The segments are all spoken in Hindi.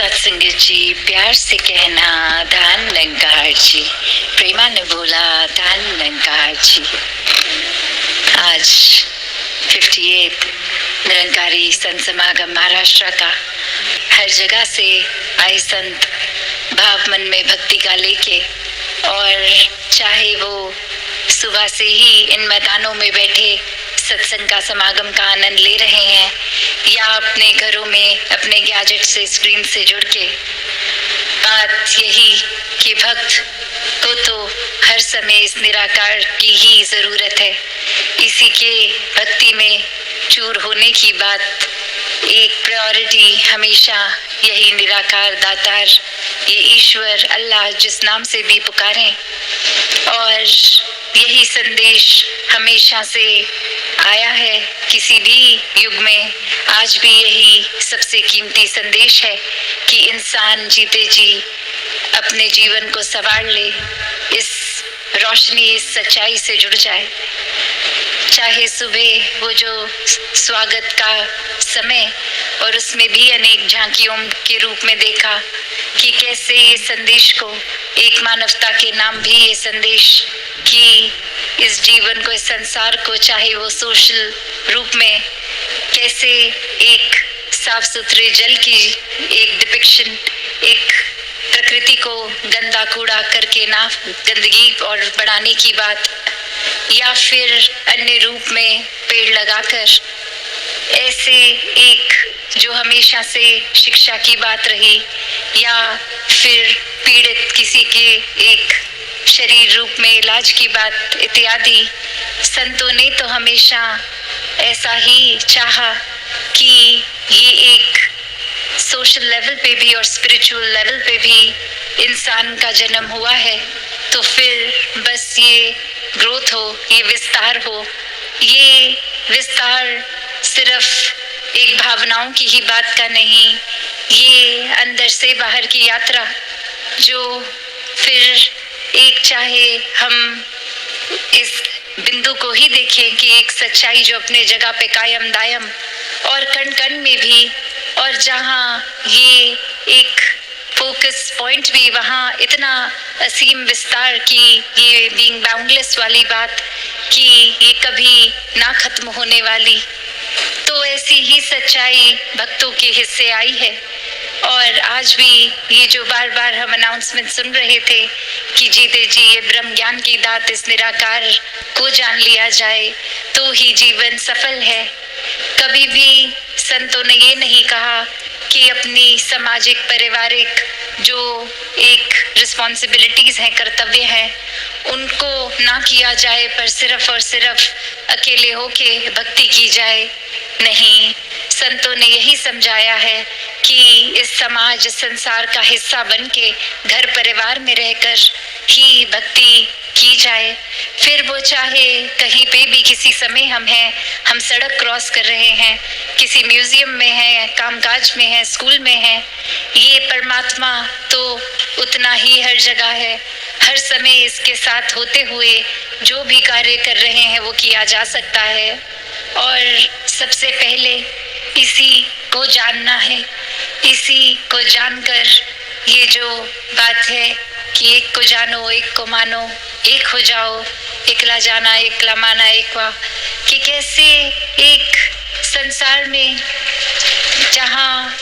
सत्संगत जी, प्यार से कहना धन निरंकार जी। प्रेमा ने बोला धन निरंकार जी। आज 58 निरंकारी संत समागम महाराष्ट्र का, हर जगह से आए संत भाव मन में भक्ति का लेके, और चाहे वो सुबह से ही इन मैदानों में बैठे सत्संग का समागम का आनंद ले रहे हैं, या अपने घरों में अपने गैजेट से स्क्रीन से जुड़ के, बात यही कि भक्त को तो हर समय इस निराकार की ही जरूरत है। इसी के भक्ति में चूर होने की बात, एक प्रायोरिटी हमेशा यही निराकार दातार, ये ईश्वर अल्लाह जिस नाम से भी पुकारें, और यही संदेश हमेशा से आया है किसी भी युग में। आज भी यही सबसे कीमती संदेश है कि इंसान जीते जी अपने जीवन को संवार ले, इस रोशनी इस सच्चाई से जुड़ जाए। चाहे सुबह वो जो स्वागत का समय, और उसमें भी अनेक झांकियों के रूप में देखा कि कैसे ये संदेश को, एक मानवता के नाम भी ये संदेश कि इस जीवन को, इस संसार को, चाहे वो सोशल रूप में, कैसे एक साफ सुथरे जल की एक डिपिक्शन, एक प्रकृति को गंदा कूड़ा करके ना गंदगी और बढ़ाने की बात, या फिर अन्य रूप में पेड़ लगाकर, ऐसे एक जो हमेशा से शिक्षा की बात रही, या फिर पीड़ित किसी के एक शरीर रूप में इलाज की बात इत्यादि। संतों ने तो हमेशा ऐसा ही चाहा कि ये एक सोशल लेवल पे भी और स्पिरिचुअल लेवल पे भी इंसान का जन्म हुआ है, तो फिर बस ये ग्रोथ हो, ये विस्तार हो। ये विस्तार सिर्फ एक भावनाओं की ही बात का नहीं, ये अंदर से बाहर की यात्रा, जो फिर एक, चाहे हम इस बिंदु को ही देखें कि एक सच्चाई जो अपने जगह पे कायम दायम, और कण कण में भी, और जहाँ ये एक फोकस पॉइंट भी, वहाँ इतना असीम विस्तार की ये बीइंग बाउंडलेस वाली बात कि ये कभी ना खत्म होने वाली। तो ऐसी ही सच्चाई भक्तों के हिस्से आई है। और आज भी ये जो बार बार हम अनाउंसमेंट सुन रहे थे कि जीते जी ये ब्रह्म ज्ञान की दात, इस निराकार को जान लिया जाए तो ही जीवन सफल है। कभी भी संतों ने ये नहीं कहा कि अपनी सामाजिक पारिवारिक जो एक रिस्पॉन्सिबिलिटीज हैं, कर्तव्य हैं, उनको ना किया जाए, पर सिर्फ और सिर्फ अकेले होके भक्ति की जाए। नहीं, संतों ने यही समझाया है कि इस समाज, संसार का हिस्सा बनके घर परिवार में रहकर ही भक्ति की जाए। फिर वो चाहे कहीं पे भी किसी समय हम हैं, हम सड़क क्रॉस कर रहे हैं, किसी म्यूजियम में हैं, कामकाज में हैं, स्कूल में हैं, ये परमात्मा तो उतना ही हर जगह है। हर समय इसके साथ होते हुए जो भी कार्य कर रहे हैं वो किया जा सकता है। और सबसे पहले इसी को जानना है। इसी को जानकर ये जो बात है कि एक को जानो, एक को मानो, एक हो जाओ, एकला जाना एकला माना एकवा, कि कैसे एक संसार में जहाँ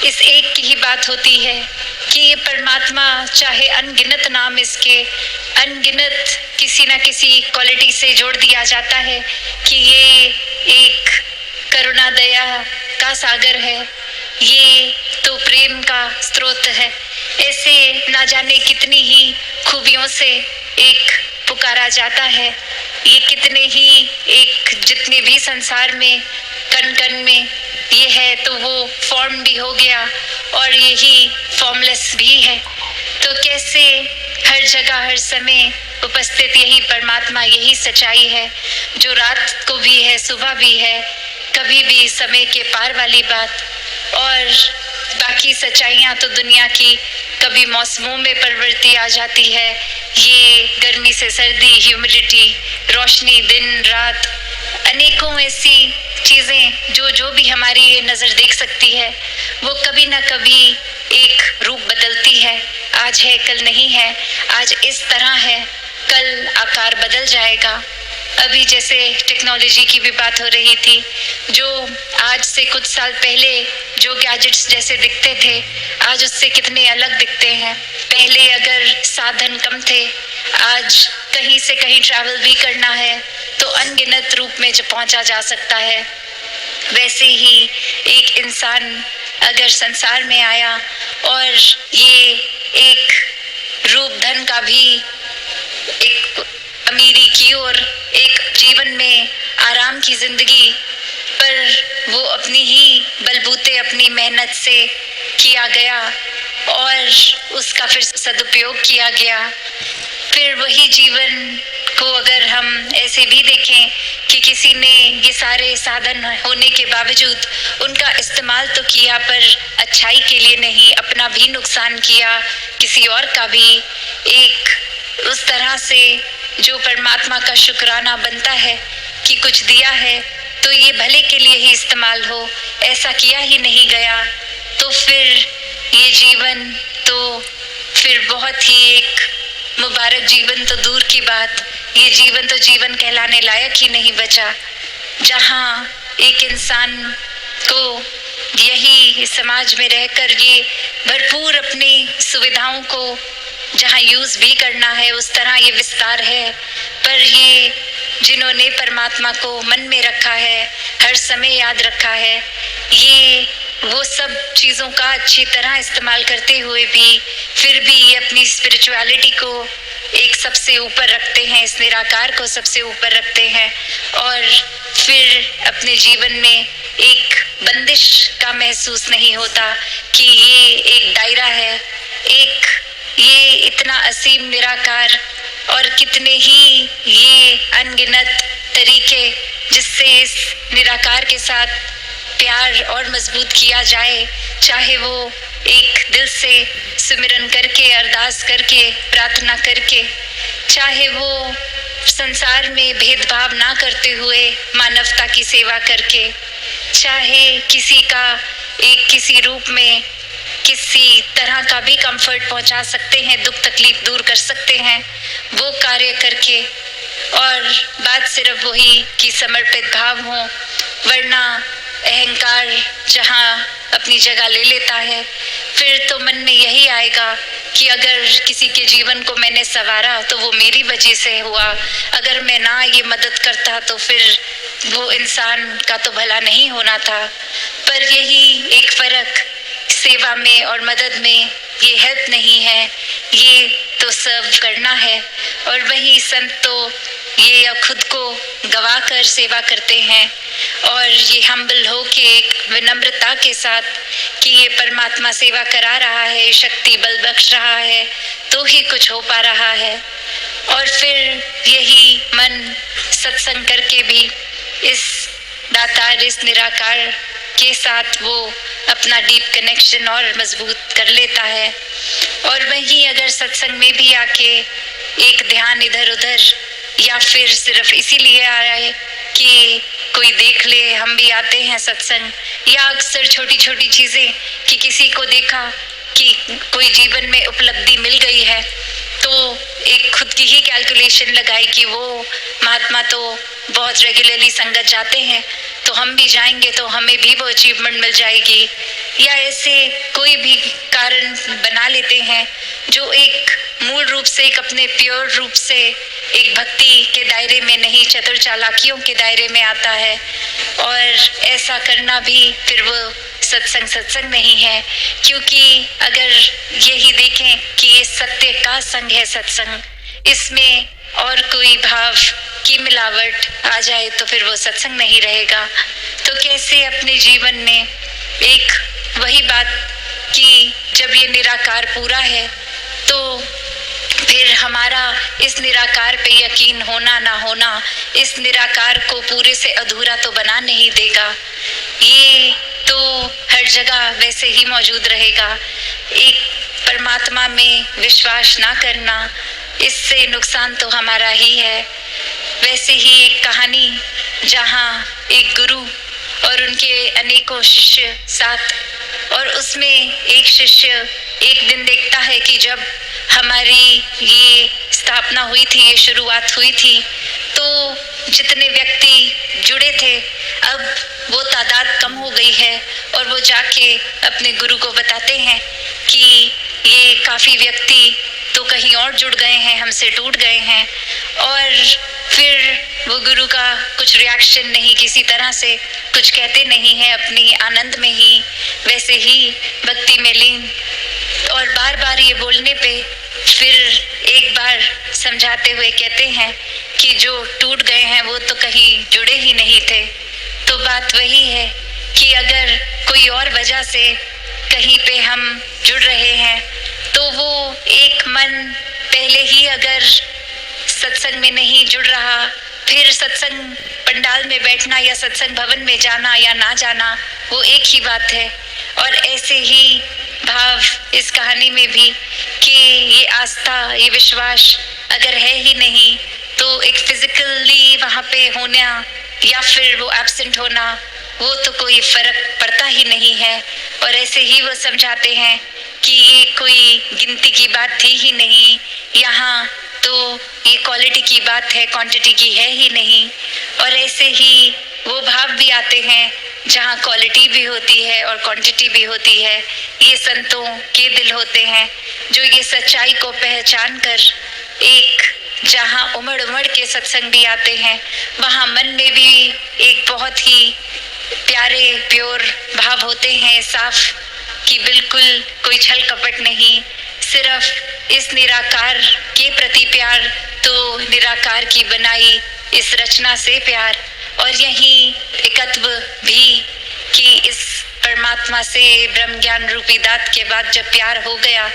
इस एक की ही बात होती है कि ये परमात्मा, चाहे अनगिनत नाम इसके, अनगिनत किसी ना किसी क्वालिटी से जोड़ दिया जाता है कि ये एक करुणा दया का सागर है, ये तो प्रेम का स्रोत है। ऐसे ना जाने कितनी ही खूबियों से एक पुकारा जाता है। ये कितने ही एक, जितने भी संसार में कण कण में ये है, तो वो फॉर्म भी हो गया और यही फॉर्मलेस भी है। तो कैसे हर जगह हर समय उपस्थित यही परमात्मा, यही सच्चाई है जो रात को भी है, सुबह भी है, कभी भी समय के पार वाली बात। और बाकी सच्चाइयाँ तो दुनिया की, कभी मौसमों में परिवर्तन आ जाती है, ये गर्मी से सर्दी, ह्यूमिडिटी, रोशनी, दिन रात, अनेकों ऐसी चीजें जो भी हमारी ये नजर देख सकती है, वो कभी ना कभी एक आजकल नहीं है, आज इस तरह है, कल आकार बदल जाएगा। अभी जैसे टेक्नोलॉजी की भी बात हो रही थी, जो आज से कुछ साल पहले जो गैजेट्स जैसे दिखते थे, आज उससे कितने अलग दिखते हैं। पहले अगर साधन कम थे, आज कहीं से कहीं ट्रैवल भी करना है तो अनगिनत रूप में जो पहुंचा जा सकता है। वैसे ही एक इंसान अगर संसार में आया और ये एक रूप धन का भी, एक अमीरी की और एक जीवन में आराम की जिंदगी, पर वो अपनी ही बलबूते अपनी मेहनत से किया गया और उसका फिर सदुपयोग किया गया। फिर वही जीवन को अगर हम ऐसे भी देखें कि किसी ने ये सारे साधन होने के बावजूद उनका इस्तेमाल तो किया, पर अच्छाई के लिए नहीं, अपना भी नुकसान किया, किसी और का भी। एक उस तरह से जो परमात्मा का शुक्राना बनता है कि कुछ दिया है तो ये भले के लिए ही इस्तेमाल हो, ऐसा किया ही नहीं गया, तो फिर ये जीवन तो फिर बहुत ही एक मुबारक जीवन तो दूर की बात, ये जीवन तो जीवन कहलाने लायक ही नहीं बचा। जहाँ एक इंसान को यही समाज में रहकर ये भरपूर अपनी सुविधाओं को जहाँ यूज भी करना है, उस तरह ये विस्तार है, पर ये जिन्होंने परमात्मा को मन में रखा है, हर समय याद रखा है, ये वो सब चीज़ों का अच्छी तरह इस्तेमाल करते हुए भी फिर भी ये अपनी स्पिरिचुअलिटी को एक सबसे ऊपर रखते हैं, इस निराकार को सबसे ऊपर रखते हैं, और फिर अपने जीवन में एक बंदिश का महसूस नहीं होता कि ये एक दायरा है, एक ये इतना असीम निराकार और कितने ही ये अनगिनत तरीके जिससे इस निराकार के साथ प्यार और मजबूत किया जाए, चाहे वो एक दिल से सिमरन करके, अरदास करके, प्रार्थना करके, चाहे वो संसार में भेदभाव ना करते हुए मानवता की सेवा करके, चाहे किसी का एक किसी रूप में किसी तरह का भी कंफर्ट पहुंचा सकते हैं, दुख तकलीफ दूर कर सकते हैं, वो कार्य करके। और बात सिर्फ वही कि समर्पित भाव हो, वरना अहंकार जहाँ अपनी जगह ले लेता है, फिर तो मन में यही आएगा कि अगर किसी के जीवन को मैंने संवारा तो वो मेरी वजह से हुआ, अगर मैं ना ये मदद करता तो फिर वो इंसान का तो भला नहीं होना था। पर यही एक फर्क सेवा में और मदद में, ये हेल्प नहीं है, ये तो सर्व करना है। और वही संत तो ये खुद को गवा कर सेवा करते हैं, और ये हम्बल हो के एक विनम्रता के साथ कि ये परमात्मा सेवा करा रहा है, शक्ति बल बख्श रहा है, तो ही कुछ हो पा रहा है। और फिर यही मन सत्संग करके भी इस दातार, इस निराकार के साथ वो अपना डीप कनेक्शन और मजबूत कर लेता है। और वहीं अगर सत्संग में भी आके एक ध्यान इधर उधर, या फिर सिर्फ इसीलिए आ रहा है कि कोई देख ले हम भी आते हैं सत्संग, या अक्सर छोटी छोटी चीज़ें कि किसी को देखा कि कोई जीवन में उपलब्धि मिल गई है तो एक खुद की ही कैलकुलेशन लगाई कि वो महात्मा तो बहुत रेगुलरली संगत जाते हैं तो हम भी जाएंगे तो हमें भी वो अचीवमेंट मिल जाएगी, या ऐसे कोई भी कारण बना लेते हैं जो एक मूल रूप से एक अपने प्योर रूप से एक भक्ति के दायरे में नहीं, चतुर चालाकियों के दायरे में आता है। और ऐसा करना भी फिर वो सत्संग नहीं है, क्योंकि अगर यही देखें कि ये सत्य का संग है सत्संग, इसमें और कोई भाव की मिलावट आ जाए तो फिर वो सत्संग नहीं रहेगा। तो कैसे अपने जीवन में एक वही बात कि जब ये निराकार पूरा है तो फिर हमारा इस निराकार पे यकीन होना ना होना इस निराकार को पूरे से अधूरा तो बना नहीं देगा। ये तो हर जगह वैसे ही मौजूद रहेगा। एक परमात्मा में विश्वास ना करना, इससे नुकसान तो हमारा ही है। वैसे ही एक कहानी जहाँ एक गुरु और उनके अनेकों शिष्य साथ, और उसमें एक शिष्य एक दिन देखता है कि जब हमारी ये स्थापना हुई थी, ये शुरुआत हुई थी, तो जितने व्यक्ति जुड़े थे अब वो तादाद कम हो गई है और वो जाके अपने गुरु को बताते हैं कि ये काफ़ी व्यक्ति तो कहीं और जुड़ गए हैं, हमसे टूट गए हैं। और फिर वो गुरु का कुछ रिएक्शन नहीं, किसी तरह से कुछ कहते नहीं है, अपनी आनंद में ही वैसे ही भक्ति में लीन। और बार बार ये बोलने पे फिर एक बार समझाते हुए कहते हैं कि जो टूट गए हैं वो तो कहीं जुड़े ही नहीं थे। तो बात वही है कि अगर कोई और वजह से कहीं पे हम जुड़ रहे हैं तो वो एक मन पहले ही अगर सत्संग में नहीं जुड़ रहा, फिर सत्संग पंडाल में बैठना या सत्संग भवन में जाना या ना जाना वो एक ही बात है। और ऐसे ही भाव इस कहानी में भी कि ये आस्था, ये विश्वास अगर है ही नहीं तो एक फिजिकली वहाँ पे होना या फिर वो एब्सेंट होना वो तो कोई फर्क पड़ता ही नहीं है। और ऐसे ही वो समझाते हैं कि ये कोई गिनती की बात थी ही नहीं, यहाँ तो ये क्वालिटी की बात है, क्वांटिटी की है ही नहीं। और ऐसे ही वो भाव भी आते हैं जहाँ क्वालिटी भी होती है और क्वांटिटी भी होती है। ये संतों के दिल होते हैं जो ये सच्चाई को पहचान कर एक जहाँ उमड़ उमड़ के सत्संग भी आते हैं, वहाँ मन में भी एक बहुत ही प्यारे प्योर भाव होते हैं, साफ, कि बिल्कुल कोई छल कपट नहीं, सिर्फ इस निराकार के प्रति प्यार, तो निराकार की बनाई इस रचना से प्यार। और यही एकत्व भी कि इस परमात्मा से ब्रह्म ज्ञान रूपी दात के बाद जब प्यार हो गया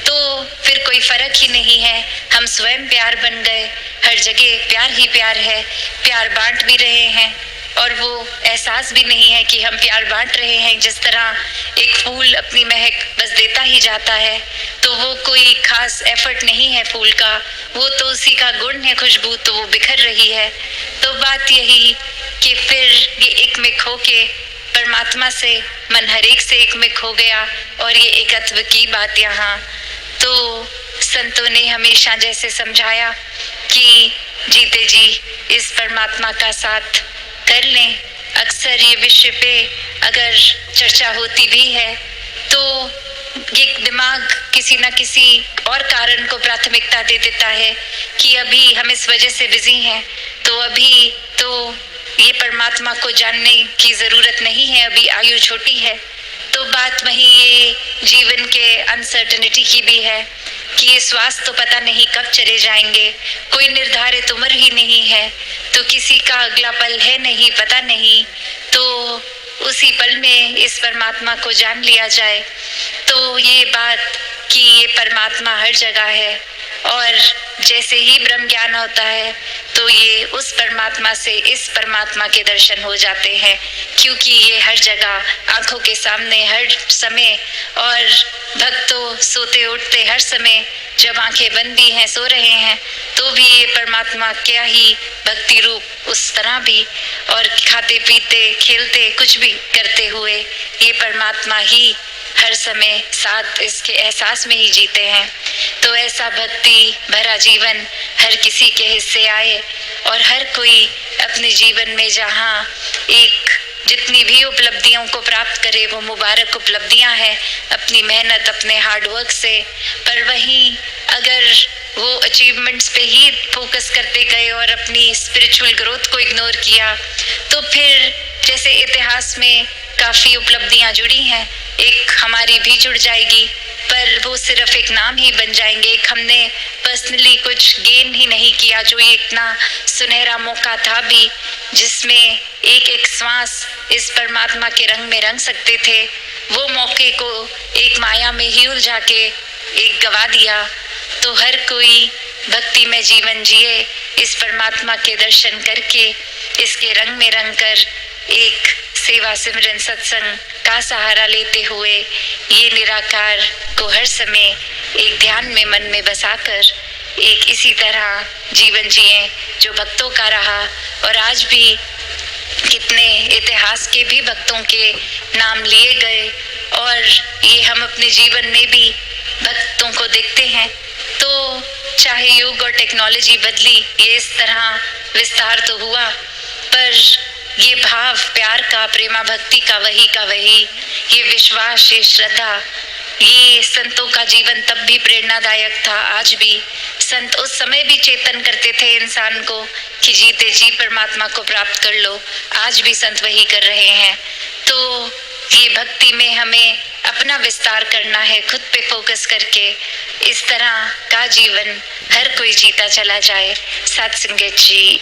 तो फिर कोई फर्क ही नहीं है, हम स्वयं प्यार बन गए, हर जगह प्यार ही प्यार है, प्यार बांट भी रहे हैं और वो एहसास भी नहीं है कि हम प्यार बांट रहे हैं। जिस तरह एक फूल अपनी महक बस देता ही जाता है, तो वो कोई खास एफर्ट नहीं है फूल का, वो तो उसी का गुण है, खुशबू तो वो बिखर रही है। तो बात यही कि फिर ये एक में खो के परमात्मा से मन हर एक से एक में खो गया। और ये एकत्व की बात यहाँ तो संतों ने हमेशा जैसे समझाया कि जीते जी इस परमात्मा का साथ कर लें। अक्सर ये विषय पे अगर चर्चा होती भी है तो ये दिमाग किसी न किसी और कारण को प्राथमिकता दे देता है कि अभी हम इस वजह से बिजी हैं, तो अभी तो ये परमात्मा को जानने की जरूरत नहीं है, अभी आयु छोटी है। तो बात वही ये जीवन के अनसर्टेनिटी की भी है कि ये श्वास तो पता नहीं कब चले जाएंगे, कोई निर्धारित उम्र ही नहीं है, तो किसी का अगला पल है नहीं, पता नहीं, तो उसी पल में इस परमात्मा को जान लिया जाए। तो ये बात कि ये परमात्मा हर जगह है और जैसे ही ब्रह्म ज्ञान होता है तो ये उस परमात्मा से इस परमात्मा के दर्शन हो जाते हैं, क्योंकि ये हर जगह आंखों के सामने हर समय। और भक्तों सोते उठते हर समय जब आंखें बंदी हैं, सो रहे हैं, तो भी ये परमात्मा क्या ही भक्ति रूप उस तरह भी, और खाते पीते खेलते कुछ भी करते हुए ये परमात्मा ही हर समय साथ इसके एहसास में ही जीते हैं। तो ऐसा भक्ति भरा जीवन हर किसी के हिस्से आए और हर कोई अपने जीवन में जहाँ एक जितनी भी उपलब्धियों को प्राप्त करे वो मुबारक उपलब्धियां हैं अपनी मेहनत, अपने हार्डवर्क से। पर वहीं अगर वो अचीवमेंट्स पे ही फोकस करते गए और अपनी स्पिरिचुअल ग्रोथ को इग्नोर किया, तो फिर जैसे इतिहास में काफ़ी उपलब्धियां जुड़ी हैं, एक हमारी भी जुड़ जाएगी, पर वो सिर्फ एक नाम ही बन जाएंगे। एक हमने पर्सनली कुछ गेन ही नहीं किया, जो ये इतना सुनहरा मौका था भी, जिसमें एक एक श्वास इस परमात्मा के रंग में रंग सकते थे, वो मौके को एक माया में ही उलझा के एक गवा दिया। तो हर कोई भक्ति में जीवन जिए, इस परमात्मा के दर्शन करके इसके रंग में रंग कर एक सेवा सिमरन सत्संग का सहारा लेते हुए ये निराकार को हर समय एक ध्यान में मन में बसाकर एक इसी तरह जीवन जिए जो भक्तों का रहा। और आज भी कितने इतिहास के भी भक्तों के नाम लिए गए और ये हम अपने जीवन में भी भक्तों को देखते हैं चाहे युग और टेक्नोलॉजी बदली, ये इस तरह विस्तार तो हुआ, पर ये भाव प्यार का, प्रेमा भक्ति का वही, ये विश्वास, ये श्रद्धा, ये संतों का जीवन तब भी प्रेरणादायक था। आज भी संत उस समय भी चेतन करते थे इंसान को कि जीते जी परमात्मा को प्राप्त कर लो। आज भी संत वही कर रहे हैं। तो ये भक्ति में हमें अपना विस्तार करना है, खुद पे फोकस करके इस तरह का जीवन हर कोई जीता चला जाए। सत्संगत जी।